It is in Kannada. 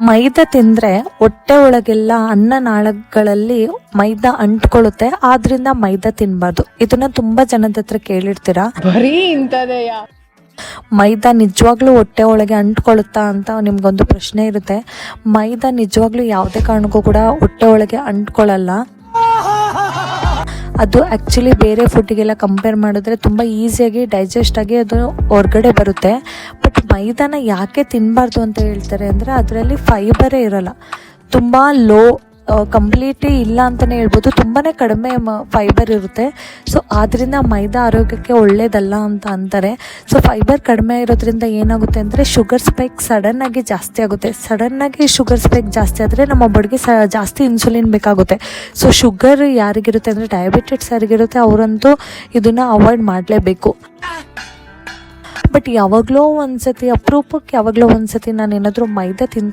ಮೈದಾ ತಿಂದರೆ ಹೊಟ್ಟೆ ಒಳಗೆಲ್ಲ ಅನ್ನನಾಳಗಳಲ್ಲಿ ಮೈದಾ ಅಂಟ್ಕೊಳ್ಳುತ್ತೆ, ಆದ್ರಿಂದ ಮೈದಾ ತಿನ್ನಬಾರ್ದು. ಇದನ್ನ ತುಂಬ ಜನದ ಹತ್ರ ಕೇಳಿರ್ತೀರಾ. ಬರೀ ಇಂಥದೆಯ ಮೈದಾ ನಿಜವಾಗ್ಲೂ ಹೊಟ್ಟೆ ಒಳಗೆ ಅಂಟ್ಕೊಳ್ಳುತ್ತಾ ಅಂತ ನಿಮ್ಗೊಂದು ಪ್ರಶ್ನೆ ಇರುತ್ತೆ. ಮೈದಾ ನಿಜವಾಗ್ಲೂ ಯಾವುದೇ ಕಾರಣಕ್ಕೂ ಕೂಡ ಹೊಟ್ಟೆ ಒಳಗೆ ಅಂಟ್ಕೊಳ್ಳಲ್ಲ. ಅದು ಆ್ಯಕ್ಚುಲಿ ಬೇರೆ ಫುಡ್ಡಿಗೆಲ್ಲ ಕಂಪೇರ್ ಮಾಡಿದ್ರೆ ತುಂಬ ಈಸಿಯಾಗಿ ಡೈಜೆಸ್ಟ್ ಆಗಿ ಅದು ಹೊರಗಡೆ ಬರುತ್ತೆ. ಬಟ್ ಮೈದಾನ ಯಾಕೆ ತಿನ್ನಬಾರ್ದು ಅಂತ ಹೇಳ್ತಾರೆ ಅಂದರೆ ಅದರಲ್ಲಿ ಫೈಬರೇ ಇರಲ್ಲ, ತುಂಬ ಲೋ, ಕಂಪ್ಲೀಟ್ಲಿ ಇಲ್ಲ ಅಂತಲೇ ಹೇಳ್ಬೋದು, ತುಂಬಾ ಕಡಿಮೆ ಫೈಬರ್ ಇರುತ್ತೆ. ಸೊ ಆದ್ದರಿಂದ ಮೈದಾ ಆರೋಗ್ಯಕ್ಕೆ ಒಳ್ಳೆಯದಲ್ಲ ಅಂತ ಅಂತಾರೆ. ಸೊ ಫೈಬರ್ ಕಡಿಮೆ ಇರೋದ್ರಿಂದ ಏನಾಗುತ್ತೆ ಅಂದರೆ ಶುಗರ್ ಸ್ಪೈಕ್ ಸಡನ್ನಾಗಿ ಜಾಸ್ತಿ ಆಗುತ್ತೆ. ಸಡನ್ನಾಗಿ ಶುಗರ್ ಸ್ಪೈಕ್ ಜಾಸ್ತಿ ಆದರೆ ನಮ್ಮ ಬಾಡಿಗೆ ಜಾಸ್ತಿ ಇನ್ಸುಲಿನ್ ಬೇಕಾಗುತ್ತೆ. ಸೊ ಶುಗರ್ ಯಾರಿಗಿರುತ್ತೆ ಅಂದರೆ ಡಯಾಬಿಟಿಕ್ಸ್ ಯಾರಿಗಿರುತ್ತೆ ಅವರಂತೂ ಇದನ್ನು ಅವಾಯ್ಡ್ ಮಾಡಲೇಬೇಕು. ಬಟ್ ಯಾವಾಗಲೋ ಒಂದ್ಸತಿ, ಅಪರೂಪಕ್ಕೆ ಯಾವಾಗಲೋ ಒಂದ್ಸತಿ ನಾನು ಏನಾದರೂ ಮೈದಾ